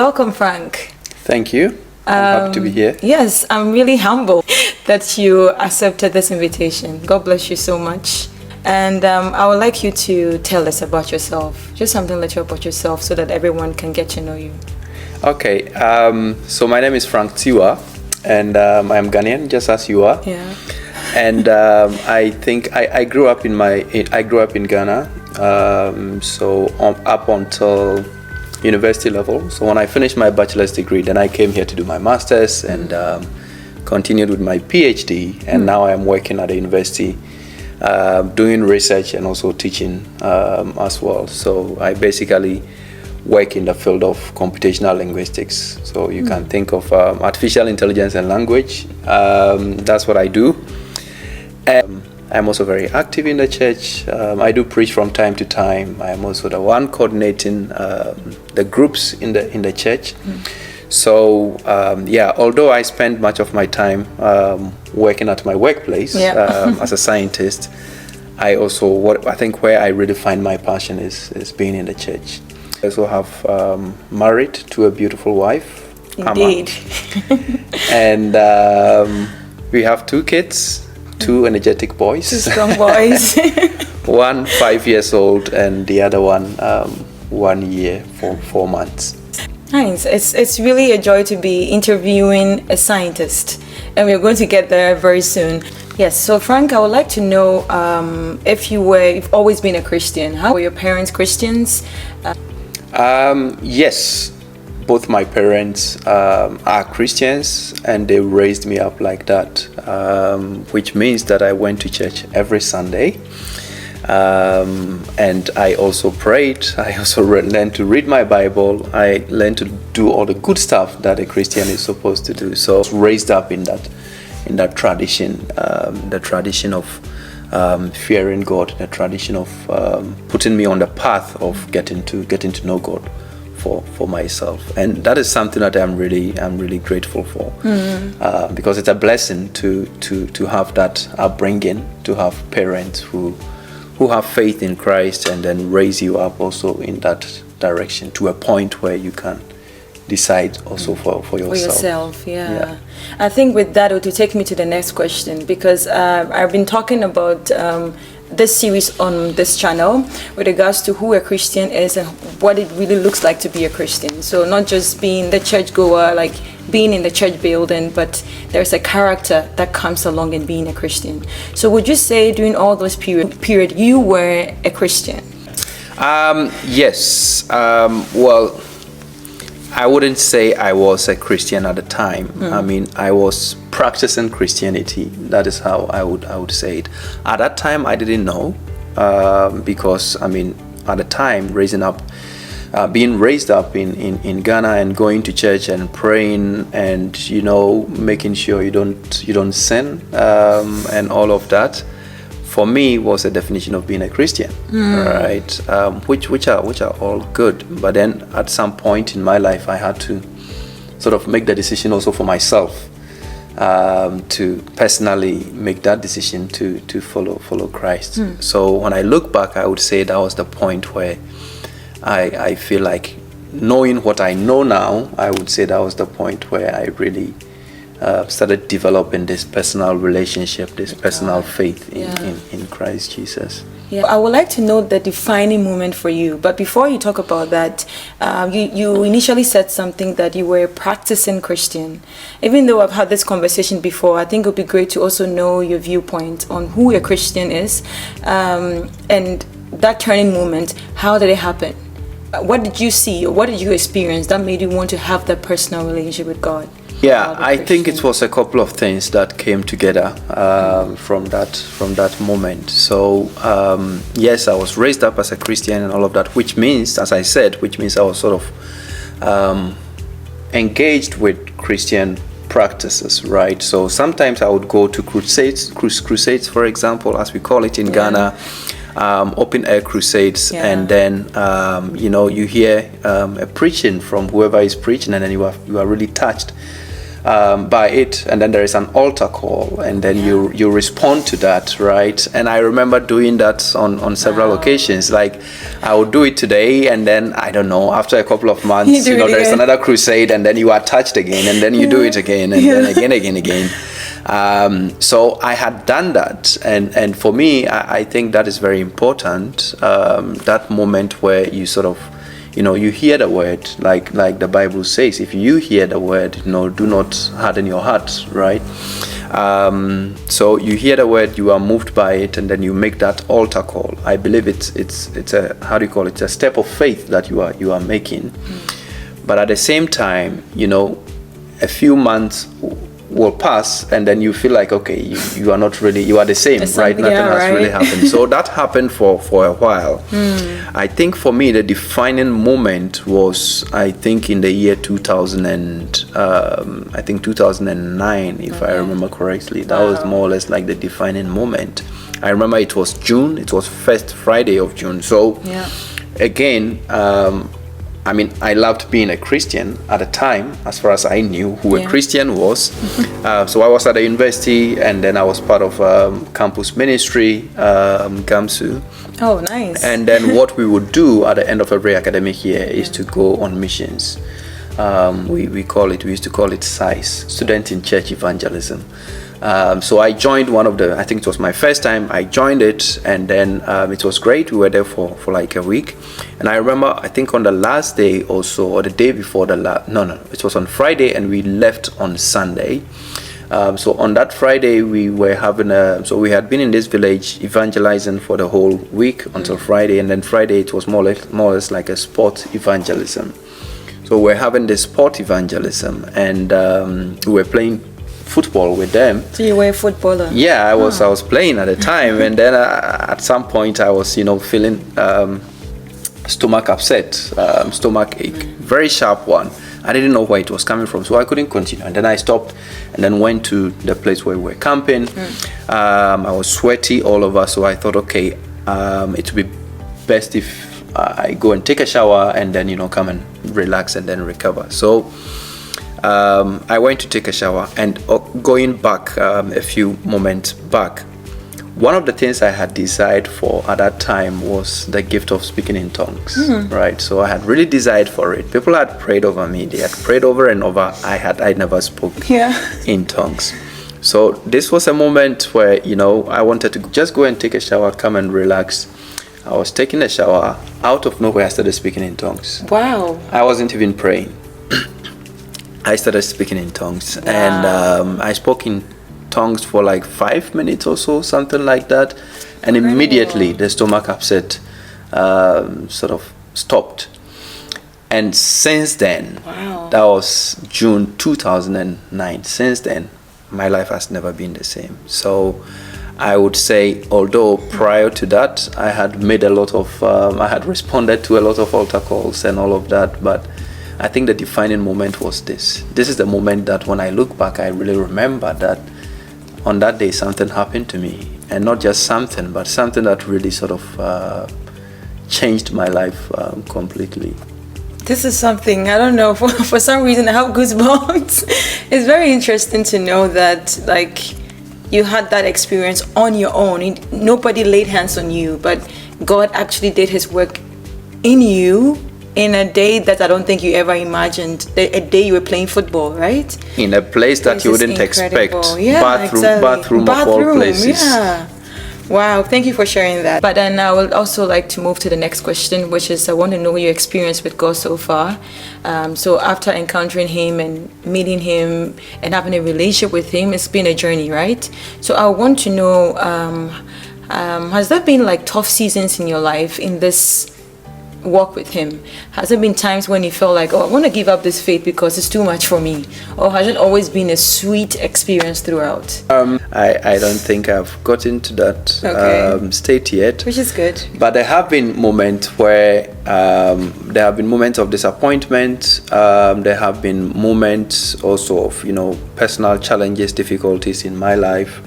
welcome, Frank. Thank you. I'm happy to be here. Yes, I'm really humbled that you accepted this invitation. God bless you so much. And I would like you to tell us about yourself, just something little about yourself so that everyone can get to know you. Okay, so my name is Frank Tiwa, and I'm Ghanaian, just as you are. Yeah. And I think I grew up in Ghana, up until university level. So when I finished my bachelor's degree, then I came here to do my master's and continued with my PhD. And now I am working at a university, doing research and also teaching as well. So I basically work in the field of computational linguistics. So you can think of artificial intelligence and language. That's what I do. I'm also very active in the church. I do preach from time to time. I'm also the one coordinating the groups in the church. So although I spend much of my time working at my workplace as a scientist, I think where I really find my passion is being in the church. I also have married to a beautiful wife, Indeed. and we have 2 kids. 2 energetic boys. 2 strong boys. One 5 years old and the other one 1 year, 4 months. Nice. It's really a joy to be interviewing a scientist, and we're going to get there very soon. Yes. So Frank, I would like to know if you've always been a Christian. How were your parents Christians? Yes. Both my parents are Christians, and they raised me up like that, which means that I went to church every Sunday, and I also prayed. I also learned to read my Bible. I learned to do all the good stuff that a Christian is supposed to do. So I was raised up in that tradition, the tradition of fearing God, the tradition of putting me on the path of getting to know God for myself, and that is something that I'm really grateful for, because it's a blessing to have that upbringing, to have parents who have faith in Christ and then raise you up also in that direction to a point where you can decide also for yourself. For yourself, yeah. I think with that it will take me to the next question, because I've been talking about this series on this channel with regards to who a Christian is and what it really looks like to be a Christian. So not just being the churchgoer, like being in the church building, but there's a character that comes along in being a Christian. So would you say during all those period you were a Christian? Yes. Well, I wouldn't say I was a Christian at the time. I mean, I was practicing Christianity. That is how I would say it. At that time, I didn't know, because I mean, at the time, being raised up in Ghana and going to church and praying and making sure you don't sin and all of that, for me was a definition of being a Christian, right? Which are all good, but then at some point in my life I had to sort of make the decision also for myself, to personally make that decision to follow Christ. So when I look back, I would say that was the point where I feel like, knowing what I know now, I would say that was the point where I really started developing this personal relationship, this personal faith in Christ Jesus. Yeah, I would like to know the defining moment for you. But before you talk about that, you initially said something that you were a practicing Christian. Even though I've had this conversation before, I think it would be great to also know your viewpoint on who a Christian is, and that turning moment. How did it happen? What did you see, or what did you experience that made you want to have that personal relationship with God? Yeah, I think it was a couple of things that came together from that moment. So yes, I was raised up as a Christian and all of that, which means, as I said, I was sort of engaged with Christian practices, right? So sometimes I would go to crusades, for example, as we call it in Ghana. Open air crusades, and then you hear a preaching from whoever is preaching, and then you are really touched by it, and then there is an altar call, and then you respond to that, right? And I remember doing that on several occasions. Like, I would do it today, and then I don't know, after a couple of months, there's another crusade, and then you are touched again, and then you do it again, and then again. So I had done that, and for me, I think that is very important. That moment where you sort of, you hear the word, like the Bible says, if you hear the word, do not harden your heart, right? So you hear the word, you are moved by it, and then you make that altar call. I believe it's a, how do you call it? It's a step of faith that you are making. But at the same time, a few months will pass, and then you feel like, okay, you are not really, you are the same, right? Nothing has really happened. So that happened for a while. I think for me, the defining moment was, I think, in the year 2009, if I remember correctly. That was more or less like the defining moment. I remember it was June. It was first Friday of June. So again, I loved being a Christian at the time, as far as I knew who a Christian was. So I was at the university, and then I was part of campus ministry, GAMSU. Oh, nice. And then what we would do at the end of every academic year is to go on missions. We used to call it SICE, Student in Church Evangelism. So I joined I think it was my first time, I joined it, and then it was great. We were there for like a week. And I remember, I think on the last day also, or the day before it was on Friday, and we left on Sunday. So on that Friday, we were so we had been in this village evangelizing for the whole week until Friday, and then Friday it was more or less like a sport evangelism. So we're having this sport evangelism, and we were playing football with them. So you were a footballer? Yeah, I was playing at the time, and then at some point I was feeling stomach upset, stomach ache, very sharp one. I didn't know where it was coming from, so I couldn't continue, and then I stopped and then went to the place where we were camping. I was sweaty all over, so I thought, okay, it would be best if I go and take a shower and then come and relax and then recover. So I went to take a shower, and going back a few moments back, one of the things I had desired for at that time was the gift of speaking in tongues, right? So I had really desired for it. People had prayed over me. They had prayed over and over. I never spoke in tongues. So this was a moment where, I wanted to just go and take a shower, come and relax. I was taking a shower. Out of nowhere, I started speaking in tongues. Wow. I wasn't even praying. I started speaking in tongues, and I spoke in tongues for like 5 minutes or so, something like that, and immediately the stomach upset sort of stopped. And since then, that was June 2009. Since then, my life has never been the same. So I would say, although prior to that, I had made I had responded to a lot of altar calls and all of that, but I think the defining moment was this. This is the moment that when I look back, I really remember that on that day something happened to me, and not just something, but something that really sort of changed my life completely. This is something, I don't know, for some reason I have goosebumps. It's very interesting to know that, like, you had that experience on your own. Nobody laid hands on you, but God actually did his work in you in a day that I don't think you ever imagined. A day you were playing football, right? In a place that you wouldn't expect. Yeah, bathroom of all places. Yeah. Wow, thank you for sharing that. But then I would also like to move to the next question, which is I want to know your experience with God so far. So after encountering him and meeting him and having a relationship with him, it's been a journey, right? So I want to know, has there been like tough seasons in your life in this walk with him? Has there been times when you felt like, I want to give up this faith because it's too much for me? Or has it always been a sweet experience throughout? I don't think I've gotten to that state yet. Which is good. But there have been moments where there have been moments of disappointment. There have been moments also of, personal challenges, difficulties in my life,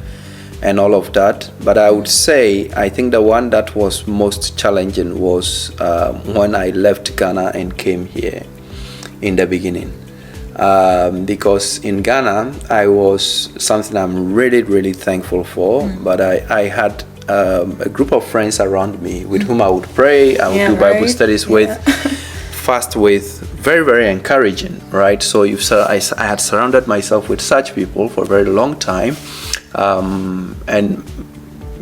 and all of that. But I would say, I think the one that was most challenging was when I left Ghana and came here in the beginning. because in Ghana, I was something I'm really, really thankful for. But I had a group of friends around me with whom I would pray, I would do Bible studies with, fast with, very, very encouraging, right? So I had surrounded myself with such people for a very long time. And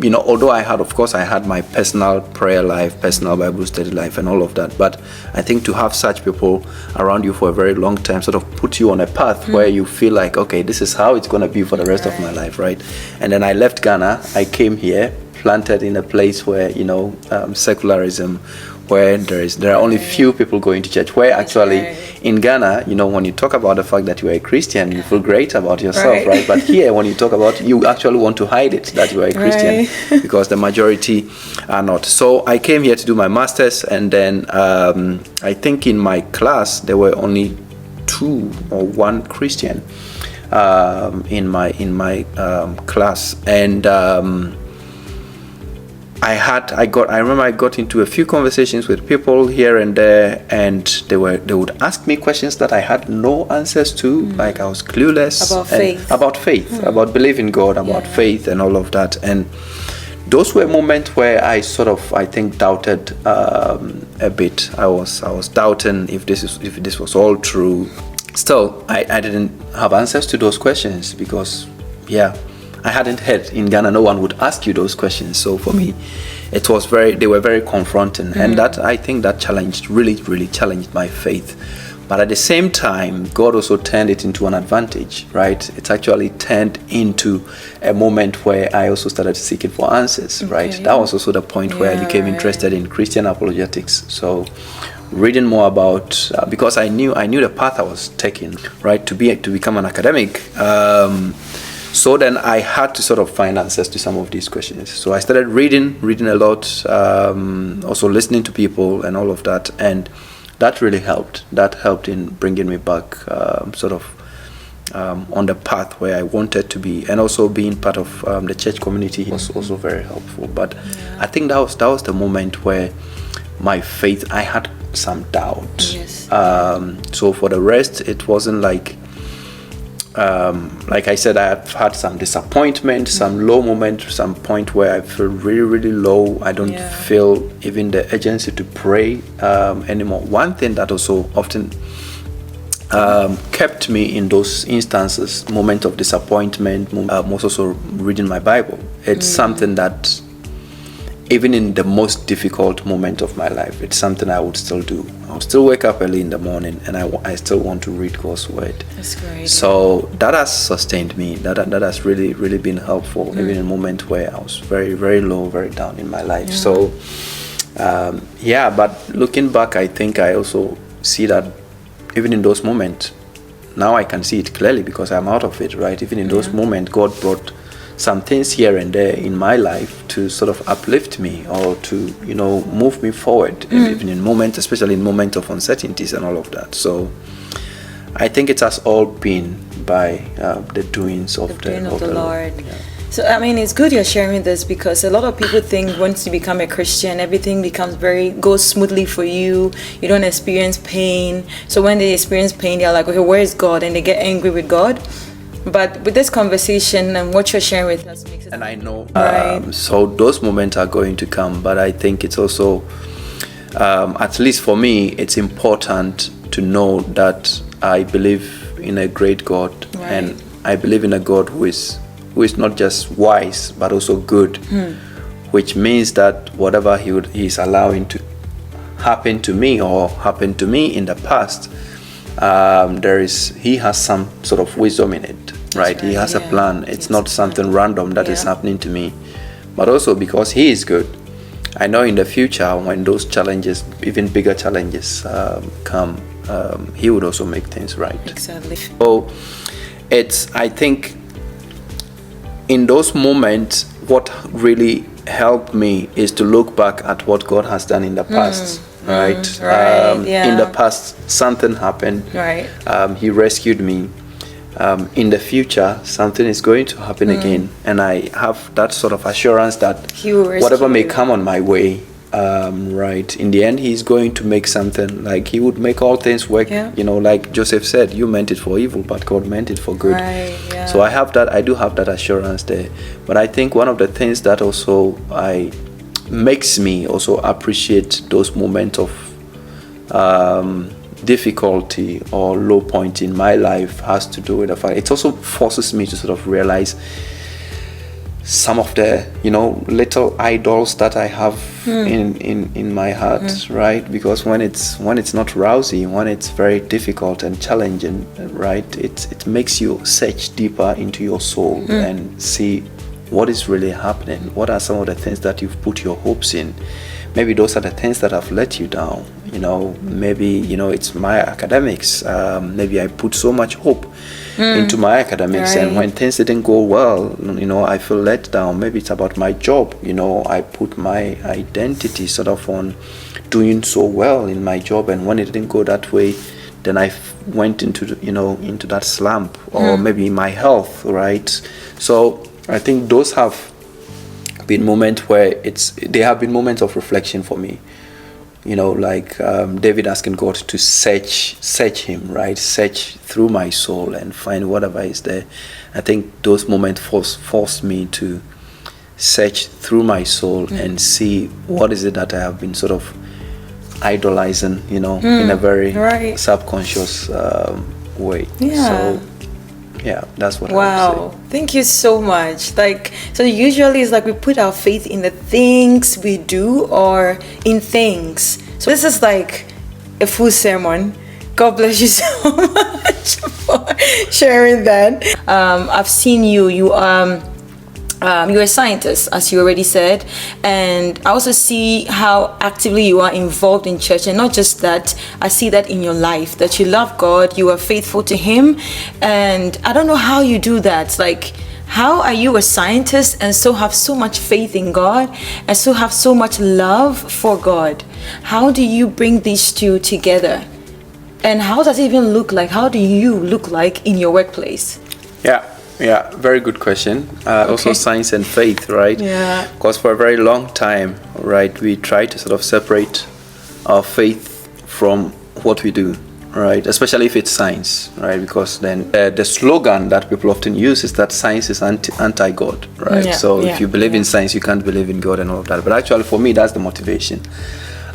you know, although I had my personal prayer life, personal Bible study life, and all of that, but I think to have such people around you for a very long time sort of put you on a path where you feel like, okay, this is how it's going to be for the rest of my life, right? And then I left Ghana, I came here, planted in a place where, you know, secularism, where there are only few people going to church, where actually in Ghana, you know, when you talk about the fact that you are a Christian, you feel great about yourself, right? But here, when you talk about, you actually want to hide it, that you are a Christian, because the majority are not. So I came here to do my master's, and then I think in my class, there were only 2 or 1 Christian in my class. And I remember I got into a few conversations with people here and there, and they would ask me questions that I had no answers to, like I was clueless about faith, about believing God, about faith and all of that. And those were moments where I sort of, I think, doubted a bit. I was doubting if this was all true. Still, I didn't have answers to those questions because I hadn't heard in Ghana, no one would ask you those questions. So for me, they were very confronting. And that, I think that really challenged my faith. But at the same time, God also turned it into an advantage, right? It actually turned into a moment where I also started seeking for answers, right? That was also the point where I became interested in Christian apologetics. So reading more about, because I knew the path I was taking, right, to become an academic. So then I had to sort of find answers to some of these questions. So I started reading a lot, also listening to people and all of that. And that really helped. That helped in bringing me back on the path where I wanted to be. And also being part of the church community was also very helpful. But I think that was the moment where my faith, I had some doubt. Yes. So for the rest, it wasn't like I said, I have had some disappointment, some low moment, some point where I feel really, really low. I don't feel even the urgency to pray anymore. One thing that also often kept me in those instances, moment of disappointment, was also reading my Bible. It's something that, even in the most difficult moment of my life, it's something I would still do. I'll still wake up early in the morning, and I still want to read God's word. That's great. So that has sustained me. That has really, really been helpful, even in a moment where I was very, very low, very down in my life. So, but looking back, I think I also see that even in those moments, now I can see it clearly because I'm out of it, right? Even in those moments, God brought some things here and there in my life to sort of uplift me or to, move me forward, even in moments, especially in moments of uncertainties and all of that. So I think it has all been by the doings of the Lord. Yeah. So, I mean, it's good you're sharing this because a lot of people think once you become a Christian, everything goes smoothly for you. You don't experience pain. So when they experience pain, they're like, okay, where is God? And they get angry with God. But with this conversation and what you're sharing with us makes it... And I know, so those moments are going to come, but I think it's also, at least for me, it's important to know that I believe in a great God, and I believe in a God who is not just wise, but also good, which means that whatever he's allowing to happen to me or happened to me in the past, he has some sort of wisdom in it, right? He has a plan. It's not something random that is happening to me, but also because he is good. I know in the future when those challenges, even bigger challenges, come, he would also make things right. Exactly. So I think in those moments, what really helped me is to look back at what God has done in the past. Right. In the past, something happened. Right. He rescued me. In the future, something is going to happen again, and I have that sort of assurance that whatever may come on my way, right, in the end he's going to make something, like he would make all things work. Like Joseph said, you meant it for evil but God meant it for good. Right, yeah. So I do have that assurance there. But I think one of the things that also makes me also appreciate those moments of difficulty or low point in my life has to do with the fact it also forces me to sort of realize some of the little idols that I have in my heart, right? Because when it's not rousy, when it's very difficult and challenging, right, it makes you search deeper into your soul and see what is really happening. What are some of the things that you've put your hopes in? Maybe those are the things that have let you down. Maybe it's my academics. Maybe I put so much hope into my academics, and when things didn't go well, I feel let down. Maybe it's about my job. I put my identity sort of on doing so well in my job, and when it didn't go that way, then I went into that slump. Or maybe my health, right? So I think those have been moments where they have been moments of reflection for me. Like David asking God to search him, right? Search through my soul and find whatever is there. I think those moments forced me to search through my soul and see what is it that I have been sort of idolizing, in a very subconscious way. Yeah. So yeah, that's what I would say. Thank you so much. So usually it's like we put our faith in the things we do or in things. So this is like a full sermon. God bless you so much for sharing that. I've seen you're a scientist, as you already said, and I also see how actively you are involved in church. And not just that, I see that in your life, that you love God, you are faithful to him. And I don't know how you do that. Like, how are you a scientist and so have so much faith in God and so have so much love for God? How do you bring these two together? And how does it even look like? How do you look like in your workplace? Yeah, very good question. Also science and faith, right? Yeah. Because for a very long time, right, we try to sort of separate our faith from what we do, right? Especially if it's science, right? Because then the slogan that people often use is that science is anti-God, right? If you believe in science, you can't believe in God and all of that. But actually, for me, that's the motivation.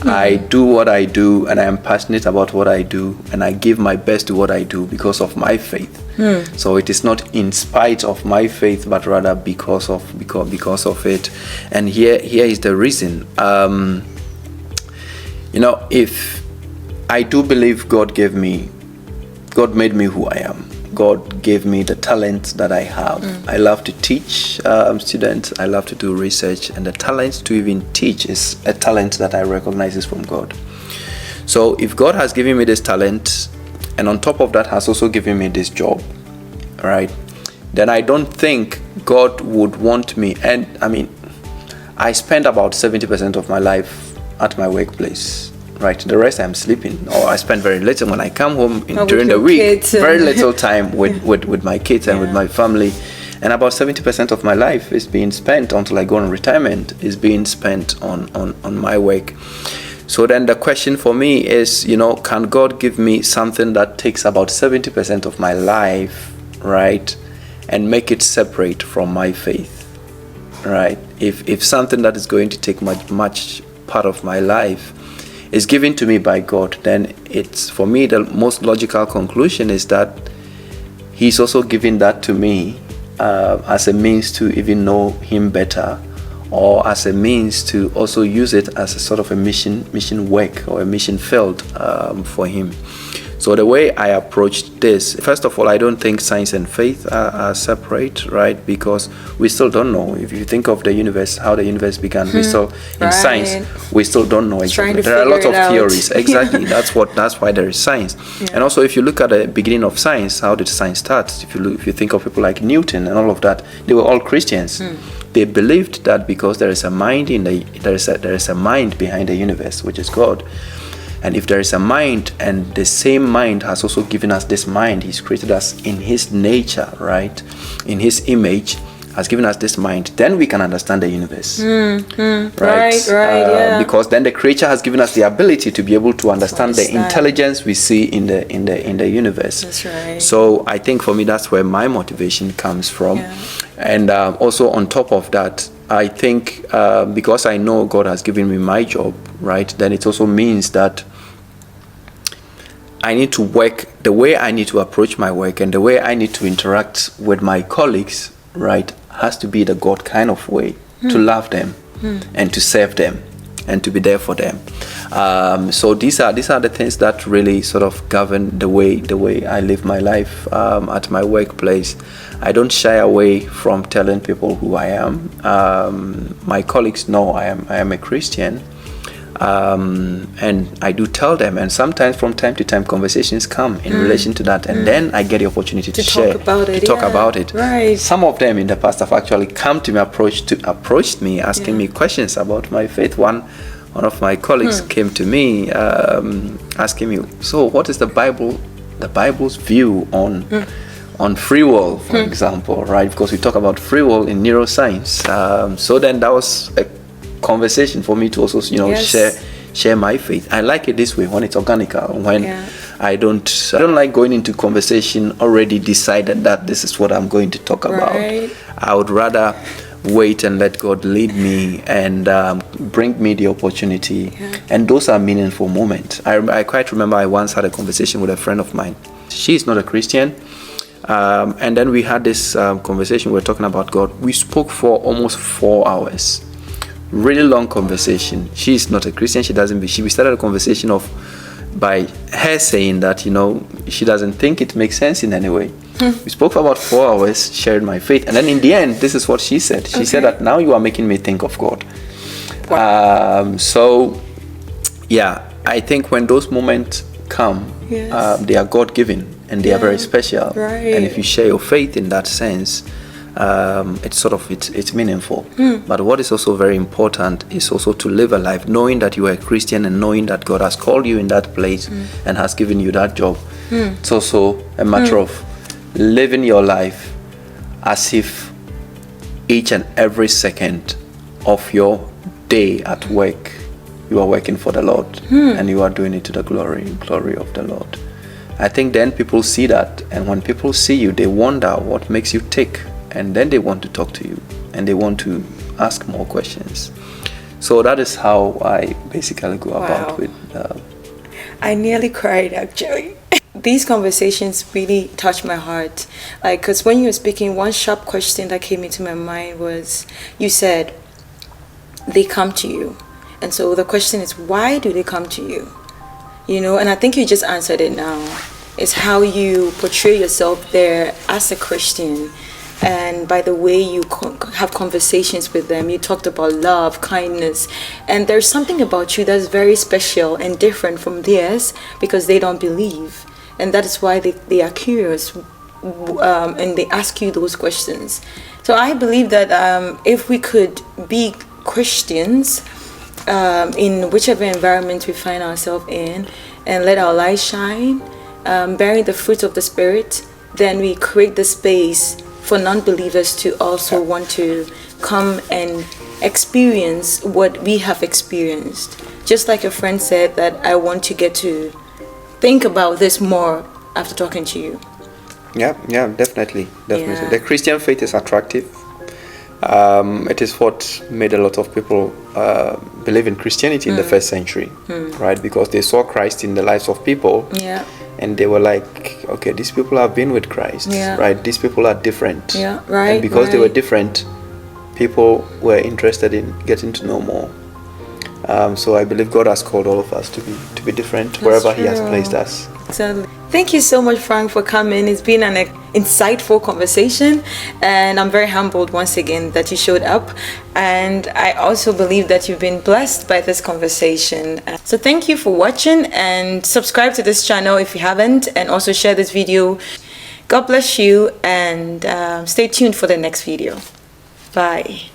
I do what I do, and I am passionate about what I do, and I give my best to what I do because of my faith. So it is not in spite of my faith, but rather because of it. And here is the reason. If I do believe God made me who I am. God gave me the talent that I have. I love to teach students. I love to do research, and the talent to even teach is a talent that I recognize is from God. So if God has given me this talent, and on top of that has also given me this job, right, then I don't think God would want me. And I mean, I spend about 70% of my life at my workplace. Right, the rest I'm sleeping, or I spend very little when I come home during the week. Very little time with my kids and with my family, and about 70% of my life is being spent until I go on retirement is being spent on my work. So then the question for me is, can God give me something that takes about 70% of my life, right, and make it separate from my faith, right? If something that is going to take much part of my life is given to me by God, then it's, for me, the most logical conclusion is that he's also giving that to me as a means to even know him better, or as a means to also use it as a sort of a mission work or a mission field for him. So the way I approached this, first of all, I don't think science and faith are separate, right? Because we still don't know. If you think of the universe, how the universe began, we still, in science, we still don't know exactly. There are a lot of theories. Exactly. That's why there is science. Yeah. And also, if you look at the beginning of science, how did science start? If you think of people like Newton and all of that, they were all Christians. They believed that because there is a mind there is a mind behind the universe, which is God. And if there is a mind, and the same mind has also given us this mind, he's created us in his nature, right? In his image, has given us this mind, then we can understand the universe. Right, yeah. Because then the creature has given us the ability to be able to understand the intelligence we see in the universe. That's right. So I think for me, that's where my motivation comes from. Yeah. And also on top of that, I think because I know God has given me my job, right, then it also means that I need to work the way I need to approach my work, and the way I need to interact with my colleagues, right, has to be the God kind of way, to love them and to serve them and to be there for them. So these are the things that really sort of govern the way I live my life at my workplace. I don't shy away from telling people who I am. My colleagues know I am a Christian. And I do tell them, and sometimes from time to time conversations come in relation to that, and then I get the opportunity to share, talk about it. Right. Some of them in the past have actually come to me, approached me, asking me questions about my faith. One of my colleagues came to me asking me, so what is the Bible's view on free will, for example, right? Because we talk about free will in neuroscience. So then that was a conversation for me to also share my faith. I like it this way, when it's organic, when I don't like going into conversation already decided that this is what I'm going to talk about. I would rather wait and let God lead me and bring me the opportunity, and those are meaningful moments. I quite remember I once had a conversation with a friend of mine. She is not a Christian, and then we had this conversation. We were talking about God. We spoke for almost 4 hours. Really long conversation. She is not a Christian. We started a conversation by her saying that, she doesn't think it makes sense in any way. We spoke for about 4 hours, shared my faith, and then in the end, this is what she said. She said that, now you are making me think of God. Wow. I think when those moments come, they are God-given and they are very special. Right. And if you share your faith in that sense, it's meaningful. But what is also very important is also to live a life knowing that you are a Christian and knowing that God has called you in that place and has given you that job. It's also a matter of living your life as if each and every second of your day at work you are working for the Lord and you are doing it to the glory of the Lord. I think then people see that, and when people see you, they wonder what makes you tick. And then they want to talk to you and they want to ask more questions. So that is how I basically go about with. I nearly cried, actually. These conversations really touch my heart. Because when you were speaking, one sharp question that came into my mind was, you said, they come to you. And so the question is, why do they come to you? And I think you just answered it now. It's how you portray yourself there as a Christian. And by the way you have conversations with them, you talked about love, kindness, and there's something about you that's very special and different from theirs because they don't believe, and that is why they are curious and they ask you those questions. So I believe that if we could be Christians in whichever environment we find ourselves in and let our light shine, bearing the fruit of the Spirit, then we create the space for non-believers to also want to come and experience what we have experienced. Just like your friend said, that I want to get to think about this more after talking to you. Yeah, definitely. Yeah. The Christian faith is attractive. It is what made a lot of people believe in Christianity in the first century, right? Because they saw Christ in the lives of people. Yeah. And they were like, okay, these people have been with Christ, right? These people are different. Yeah, right. And because they were different, people were interested in getting to know more. So I believe God has called all of us to be different. That's wherever true. He has placed us. Exactly. Thank you so much, Frank, for coming. It's been an insightful conversation, and I'm very humbled once again that you showed up. And I also believe that you've been blessed by this conversation. So thank you for watching, and subscribe to this channel if you haven't, and also share this video. God bless you, and stay tuned for the next video. Bye.